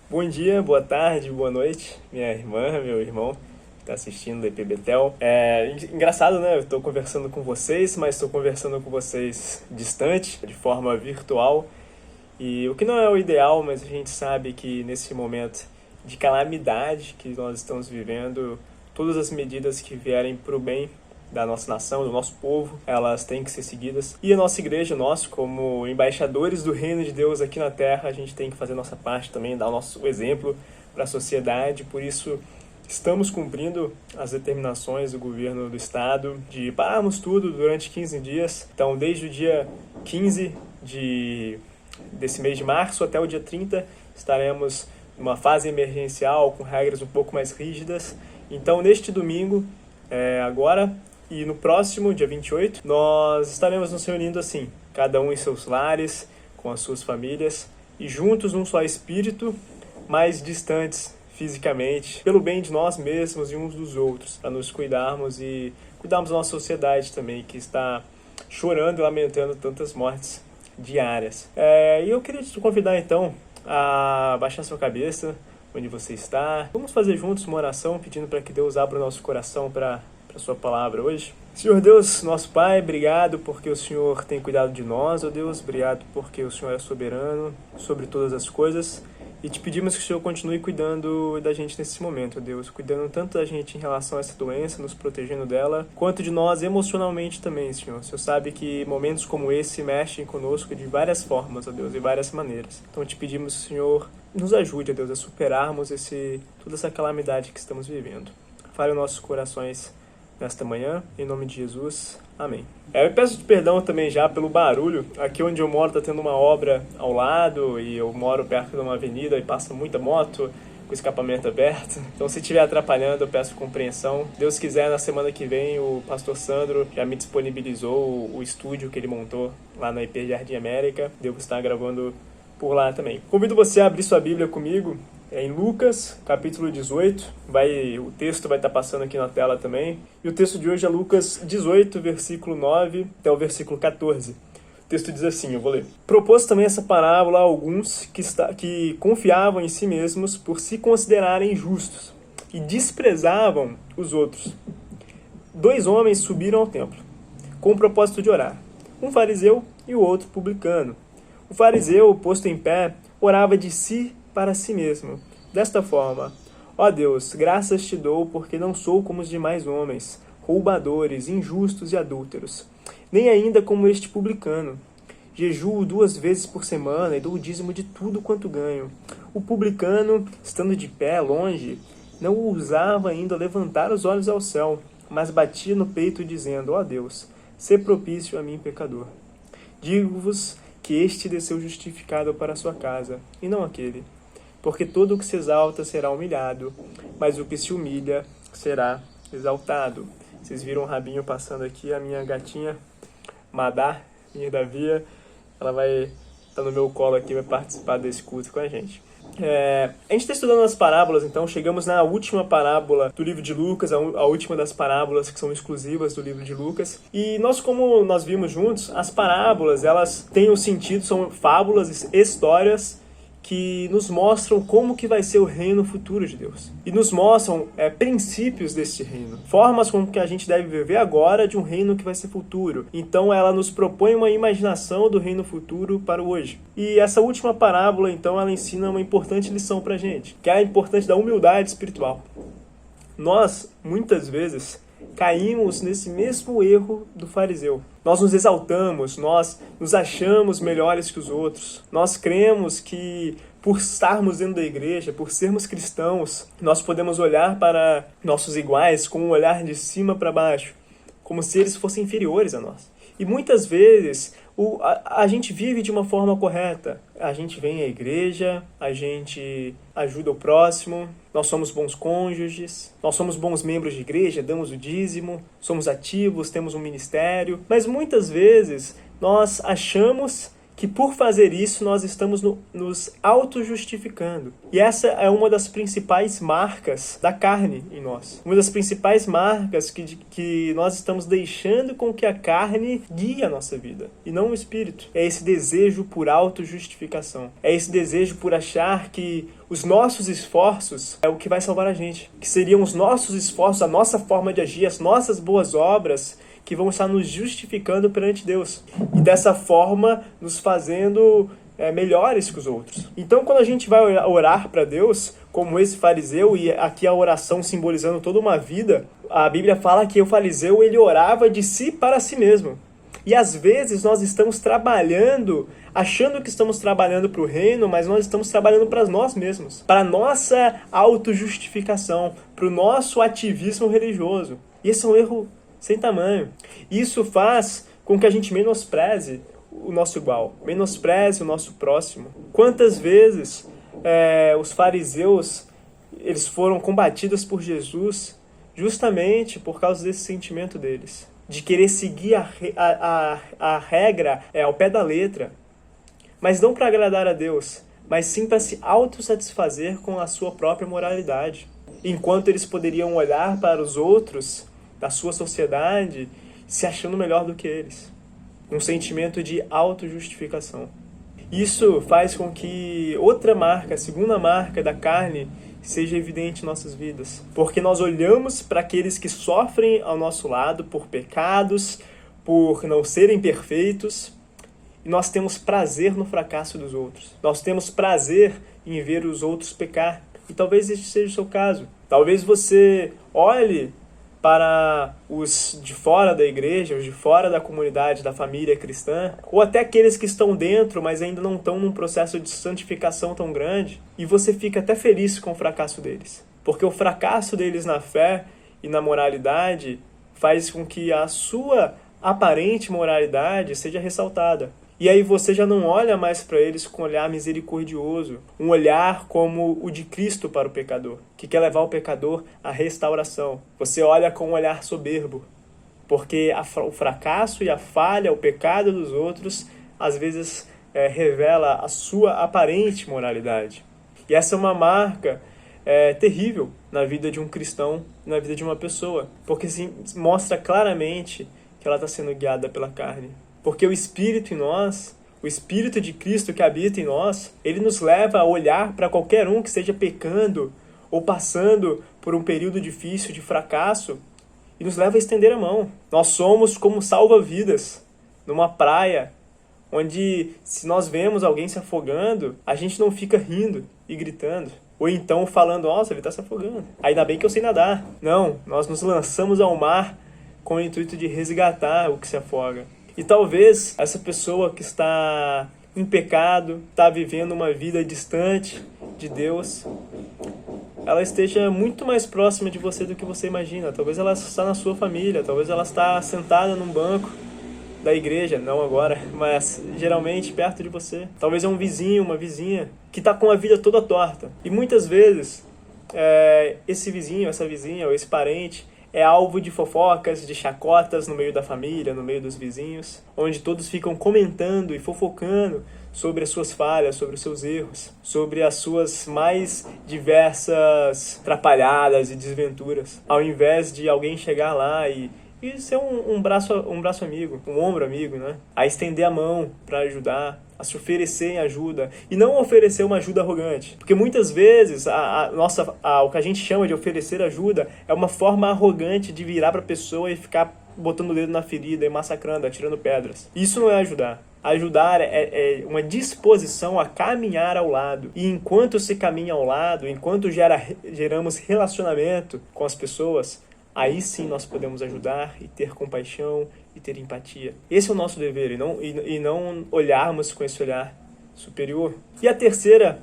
Bom dia, boa tarde, boa noite, minha irmã, meu irmão que está assistindo do EP Betel. Engraçado, né? Eu estou conversando com vocês, mas estou conversando com vocês distante, de forma virtual. E o que não é o ideal, mas a gente sabe que nesse momento de calamidade que nós estamos vivendo, todas as medidas que vierem para o bem da nossa nação, do nosso povo, elas têm que ser seguidas. E a nossa igreja, nós como embaixadores do reino de Deus aqui na terra, a gente tem que fazer nossa parte também, dar o nosso exemplo para a sociedade. Por isso, estamos cumprindo as determinações do governo do estado de pararmos tudo durante 15 dias. Então, desde o dia 15 desse mês de março até o dia 30, estaremos numa fase emergencial com regras um pouco mais rígidas. Então, neste domingo, agora e no próximo, dia 28, nós estaremos nos reunindo assim, cada um em seus lares, com as suas famílias, e juntos num só espírito, mas distantes fisicamente, pelo bem de nós mesmos e uns dos outros, para nos cuidarmos e cuidarmos da nossa sociedade também, que está chorando e lamentando tantas mortes diárias. E eu queria te convidar então a baixar sua cabeça, onde você está. Vamos fazer juntos uma oração pedindo para que Deus abra o nosso coração para a sua palavra hoje. Senhor Deus, nosso Pai, obrigado porque o Senhor tem cuidado de nós, ó Deus, obrigado porque o Senhor é soberano sobre todas as coisas. E te pedimos que o Senhor continue cuidando da gente nesse momento, Deus. Cuidando tanto da gente em relação a essa doença, nos protegendo dela, quanto de nós emocionalmente também, Senhor. O Senhor sabe que momentos como esse mexem conosco de várias formas, ó Deus, de várias maneiras. Então te pedimos, Senhor, nos ajude, ó Deus, a superarmos toda essa calamidade que estamos vivendo. Fale os nossos corações nesta manhã, em nome de Jesus. Amém. Eu peço perdão também já pelo barulho. Aqui onde eu moro está tendo uma obra ao lado e eu moro perto de uma avenida e passa muita moto com o escapamento aberto. Então se estiver atrapalhando, eu peço compreensão. Deus quiser, na semana que vem, o pastor Sandro já me disponibilizou o estúdio que ele montou lá na IP Jardim América. Devo estar gravando por lá também. Convido você a abrir sua Bíblia comigo em Lucas, capítulo 18, o texto vai estar passando aqui na tela também. E o texto de hoje é Lucas 18, versículo 9 até o versículo 14. O texto diz assim, eu vou ler. Propôs também essa parábola a alguns que confiavam em si mesmos por se considerarem justos e desprezavam os outros. 2 homens subiram ao templo, com o propósito de orar, um fariseu e o outro publicano. O fariseu, posto em pé, orava de si para si mesmo, desta forma: ó Deus, graças te dou porque não sou como os demais homens, roubadores, injustos e adúlteros, nem ainda como este publicano. Jejuo 2 vezes por semana e dou o dízimo de tudo quanto ganho. O publicano, estando de pé, longe, não ousava ainda levantar os olhos ao céu, mas batia no peito dizendo: ó Deus, sê propício a mim, pecador. Digo-vos que este desceu justificado para a sua casa, e não aquele. Porque todo o que se exalta será humilhado, mas o que se humilha será exaltado. Vocês viram o rabinho passando aqui, a minha gatinha, Madá, minha Davia, ela vai estar no meu colo aqui, vai participar desse culto com a gente. A gente está estudando as parábolas, então chegamos na última parábola do livro de Lucas, a última das parábolas que são exclusivas do livro de Lucas. E como nós vimos juntos, as parábolas, elas têm um sentido, são fábulas, histórias que nos mostram como que vai ser o reino futuro de Deus. E nos mostram princípios deste reino. Formas como que a gente deve viver agora de um reino que vai ser futuro. Então ela nos propõe uma imaginação do reino futuro para o hoje. E essa última parábola, então, ela ensina uma importante lição pra gente, que é a importância da humildade espiritual. Nós, muitas vezes, caímos nesse mesmo erro do fariseu. Nós nos exaltamos, nós nos achamos melhores que os outros. Nós cremos que por estarmos dentro da igreja, por sermos cristãos, nós podemos olhar para nossos iguais com um olhar de cima para baixo, como se eles fossem inferiores a nós. E muitas vezes a gente vive de uma forma correta. A gente vem à igreja, a gente ajuda o próximo, nós somos bons cônjuges, nós somos bons membros de igreja, damos o dízimo, somos ativos, temos um ministério. Mas muitas vezes nós achamos que por fazer isso nós estamos nos auto-justificando. E essa é uma das principais marcas da carne em nós. Uma das principais marcas que nós estamos deixando com que a carne guie a nossa vida, e não o espírito. É esse desejo por auto-justificação. É esse desejo por achar que os nossos esforços é o que vai salvar a gente. Que seriam os nossos esforços, a nossa forma de agir, as nossas boas obras que vão estar nos justificando perante Deus. E dessa forma nos fazendo melhores que os outros. Então quando a gente vai orar para Deus, como esse fariseu, e aqui a oração simbolizando toda uma vida, a Bíblia fala que o fariseu ele orava de si para si mesmo. E às vezes nós estamos trabalhando, achando que estamos trabalhando para o reino, mas nós estamos trabalhando para nós mesmos, para a nossa autojustificação, para o nosso ativismo religioso. E esse é um erro sem tamanho. Isso faz com que a gente menospreze o nosso igual, menospreze o nosso próximo. Quantas vezes os fariseus eles foram combatidos por Jesus justamente por causa desse sentimento deles, de querer seguir a regra ao pé da letra, mas não para agradar a Deus, mas sim para se autossatisfazer com a sua própria moralidade. Enquanto eles poderiam olhar para os outros da sua sociedade se achando melhor do que eles. Um sentimento de autojustificação. Isso faz com que outra marca, a segunda marca da carne, seja evidente em nossas vidas. Porque nós olhamos para aqueles que sofrem ao nosso lado por pecados, por não serem perfeitos, e nós temos prazer no fracasso dos outros. Nós temos prazer em ver os outros pecar. E talvez este seja o seu caso. Talvez você olhe para os de fora da igreja, os de fora da comunidade, da família cristã, ou até aqueles que estão dentro, mas ainda não estão num processo de santificação tão grande, e você fica até feliz com o fracasso deles. Porque o fracasso deles na fé e na moralidade faz com que a sua aparente moralidade seja ressaltada. E aí você já não olha mais para eles com um olhar misericordioso, um olhar como o de Cristo para o pecador, que quer levar o pecador à restauração. Você olha com um olhar soberbo, porque o fracasso e a falha, o pecado dos outros, às vezes revela a sua aparente moralidade. E essa é uma marca terrível na vida de um cristão, na vida de uma pessoa, porque mostra claramente que ela está sendo guiada pela carne. Porque o Espírito em nós, o Espírito de Cristo que habita em nós, ele nos leva a olhar para qualquer um que esteja pecando ou passando por um período difícil de fracasso e nos leva a estender a mão. Nós somos como salva-vidas numa praia, onde se nós vemos alguém se afogando, a gente não fica rindo e gritando. Ou então falando, nossa, ele está se afogando. Ainda bem que eu sei nadar. Não, nós nos lançamos ao mar com o intuito de resgatar o que se afoga. E talvez essa pessoa que está em pecado, está vivendo uma vida distante de Deus, ela esteja muito mais próxima de você do que você imagina. Talvez ela está na sua família, talvez ela está sentada num banco da igreja, não agora, mas geralmente perto de você. Talvez é um vizinho, uma vizinha, que está com a vida toda torta. E muitas vezes, esse vizinho, essa vizinha, ou esse parente, é alvo de fofocas, de chacotas no meio da família, no meio dos vizinhos, onde todos ficam comentando e fofocando sobre as suas falhas, sobre os seus erros, sobre as suas mais diversas atrapalhadas e desventuras, ao invés de alguém chegar lá e ser um braço amigo, um ombro amigo, né? A estender a mão para ajudar, a se oferecer em ajuda, e não oferecer uma ajuda arrogante. Porque muitas vezes o que a gente chama de oferecer ajuda é uma forma arrogante de virar para a pessoa e ficar botando o dedo na ferida e massacrando, atirando pedras. Isso não é ajudar. Ajudar é uma disposição a caminhar ao lado. E enquanto se caminha ao lado, enquanto geramos relacionamento com as pessoas, aí sim nós podemos ajudar e ter compaixão e ter empatia. Esse é o nosso dever, e não olharmos com esse olhar superior. E a terceira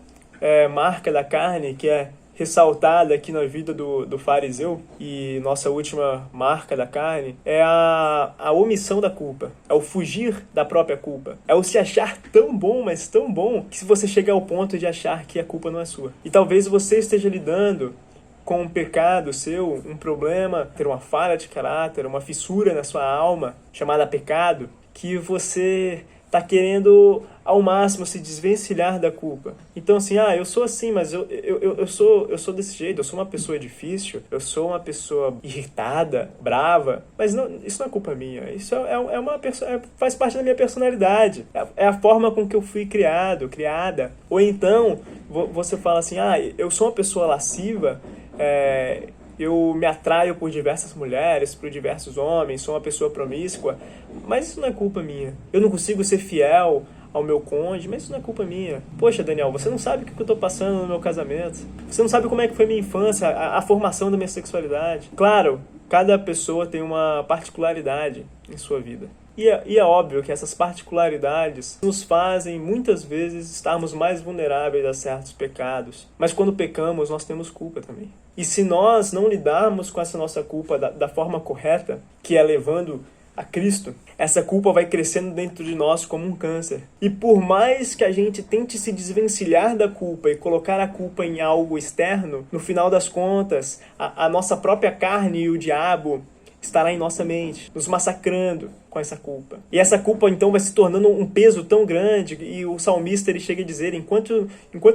marca da carne, que é ressaltada aqui na vida do fariseu, e nossa última marca da carne, é a omissão da culpa. É o fugir da própria culpa. É o se achar tão bom, mas tão bom, que se você chega ao ponto de achar que a culpa não é sua. E talvez você esteja lidando com um pecado seu, um problema, ter uma falha de caráter, uma fissura na sua alma, chamada pecado, que você está querendo ao máximo se desvencilhar da culpa. Então assim, eu sou assim, mas eu sou desse jeito, eu sou uma pessoa difícil, eu sou uma pessoa irritada, brava, mas não, isso não é culpa minha, isso faz parte da minha personalidade, é a forma com que eu fui criada. Ou então, você fala assim, eu sou uma pessoa lasciva, eu me atraio por diversas mulheres, por diversos homens, sou uma pessoa promíscua, mas isso não é culpa minha. Eu não consigo ser fiel ao meu cônjuge, mas isso não é culpa minha. Poxa, Daniel, você não sabe o que eu estou passando no meu casamento. Você não sabe como é que foi minha infância, a formação da minha sexualidade. Claro, cada pessoa tem uma particularidade em sua vida. E é óbvio que essas particularidades nos fazem, muitas vezes, estarmos mais vulneráveis a certos pecados. Mas quando pecamos, nós temos culpa também. E se nós não lidarmos com essa nossa culpa da forma correta, que é levando a Cristo, essa culpa vai crescendo dentro de nós como um câncer. E por mais que a gente tente se desvencilhar da culpa e colocar a culpa em algo externo, no final das contas, a nossa própria carne e o diabo estará em nossa mente, nos massacrando com essa culpa. E essa culpa então vai se tornando um peso tão grande, e o salmista ele chega a dizer, enquanto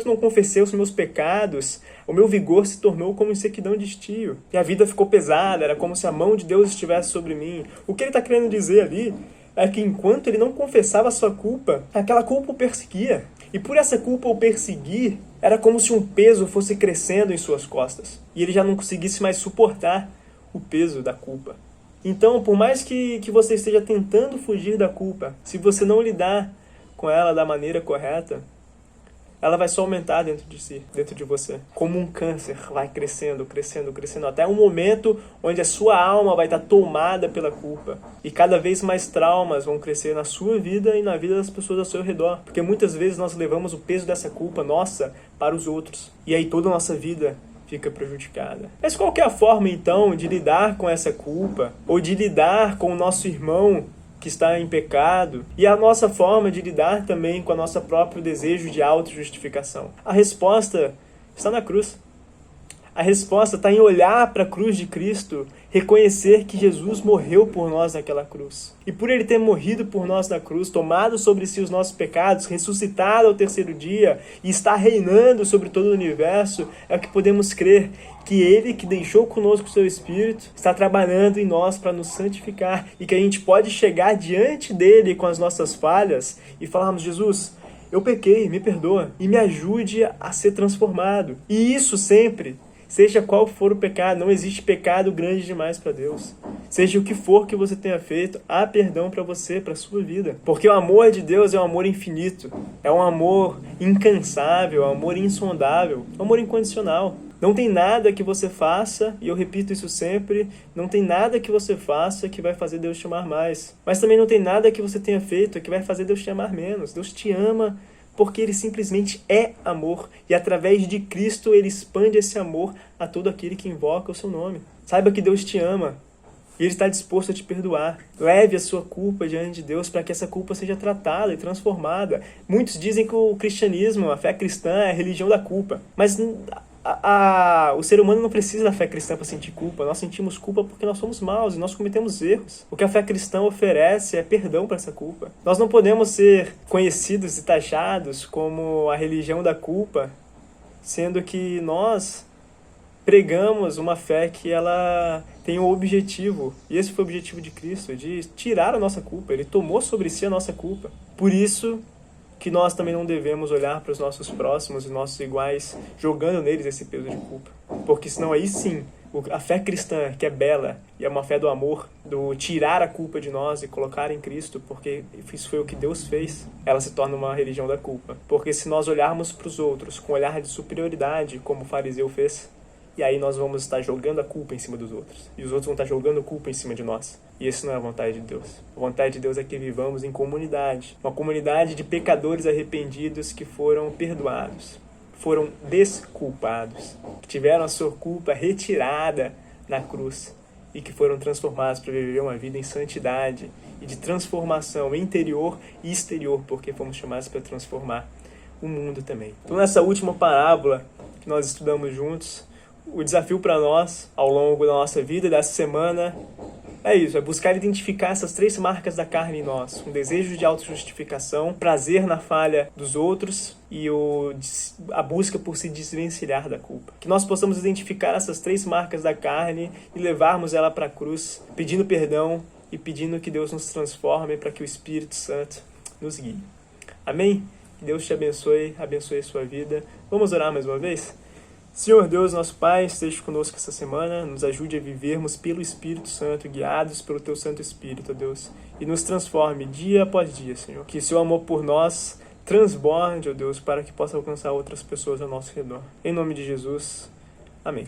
não confessei os meus pecados, o meu vigor se tornou como em sequidão de estio. E a vida ficou pesada, era como se a mão de Deus estivesse sobre mim. O que ele está querendo dizer ali é que enquanto ele não confessava a sua culpa, aquela culpa o perseguia. E por essa culpa o perseguir, era como se um peso fosse crescendo em suas costas. E ele já não conseguisse mais suportar o peso da culpa. Então, por mais que você esteja tentando fugir da culpa, se você não lidar com ela da maneira correta, ela vai só aumentar dentro de você. Como um câncer, vai crescendo, crescendo, crescendo, até um momento onde a sua alma vai estar tomada pela culpa. E cada vez mais traumas vão crescer na sua vida e na vida das pessoas ao seu redor. Porque muitas vezes nós levamos o peso dessa culpa nossa para os outros. E aí toda a nossa vida fica prejudicada. Mas qual que é a forma, então, de lidar com essa culpa? Ou de lidar com o nosso irmão que está em pecado? E a nossa forma de lidar também com o nosso próprio desejo de autojustificação? A resposta está na cruz. A resposta está em olhar para a cruz de Cristo, reconhecer que Jesus morreu por nós naquela cruz. E por ele ter morrido por nós na cruz, tomado sobre si os nossos pecados, ressuscitado ao terceiro dia e está reinando sobre todo o universo, é o que podemos crer que ele que deixou conosco o seu Espírito está trabalhando em nós para nos santificar e que a gente pode chegar diante dele com as nossas falhas e falarmos, Jesus, eu pequei, me perdoa e me ajude a ser transformado. E isso sempre, seja qual for o pecado, não existe pecado grande demais para Deus. Seja o que for que você tenha feito, há perdão para você, para a sua vida. Porque o amor de Deus é um amor infinito, é um amor incansável, é um amor insondável, é um amor incondicional. Não tem nada que você faça, e eu repito isso sempre, não tem nada que você faça que vai fazer Deus te amar mais. Mas também não tem nada que você tenha feito que vai fazer Deus te amar menos. Deus te ama porque ele simplesmente é amor. E através de Cristo ele expande esse amor a todo aquele que invoca o seu nome. Saiba que Deus te ama e ele está disposto a te perdoar. Leve a sua culpa diante de Deus para que essa culpa seja tratada e transformada. Muitos dizem que o cristianismo, a fé cristã, é a religião da culpa. Mas o ser humano não precisa da fé cristã para sentir culpa. Nós sentimos culpa porque nós somos maus e nós cometemos erros. O que a fé cristã oferece é perdão para essa culpa. Nós não podemos ser conhecidos e taxados como a religião da culpa, sendo que nós pregamos uma fé que ela tem um objetivo, e esse foi o objetivo de Cristo, de tirar a nossa culpa. Ele tomou sobre si a nossa culpa. Por isso que nós também não devemos olhar para os nossos próximos e nossos iguais, jogando neles esse peso de culpa. Porque senão aí sim, a fé cristã, que é bela, e é uma fé do amor, do tirar a culpa de nós e colocar em Cristo, porque isso foi o que Deus fez, ela se torna uma religião da culpa. Porque se nós olharmos para os outros com um olhar de superioridade, como o fariseu fez, e aí nós vamos estar jogando a culpa em cima dos outros. E os outros vão estar jogando culpa em cima de nós. E isso não é a vontade de Deus. A vontade de Deus é que vivamos em comunidade. Uma comunidade de pecadores arrependidos que foram perdoados. Foram desculpados. Que tiveram a sua culpa retirada na cruz. E que foram transformados para viver uma vida em santidade. E de transformação interior e exterior. Porque fomos chamados para transformar o mundo também. Então nessa última parábola que nós estudamos juntos, o desafio para nós, ao longo da nossa vida, dessa semana, é isso, é buscar identificar essas 3 marcas da carne em nós. Um desejo de autojustificação, prazer na falha dos outros e a busca por se desvencilhar da culpa. Que nós possamos identificar essas 3 marcas da carne e levarmos ela para a cruz, pedindo perdão e pedindo que Deus nos transforme para que o Espírito Santo nos guie. Amém? Que Deus te abençoe a sua vida. Vamos orar mais uma vez? Senhor Deus, nosso Pai, esteja conosco essa semana, nos ajude a vivermos pelo Espírito Santo, guiados pelo Teu Santo Espírito, ó Deus, e nos transforme dia após dia, Senhor. Que Seu amor por nós transborde, ó Deus, para que possa alcançar outras pessoas ao nosso redor. Em nome de Jesus, amém.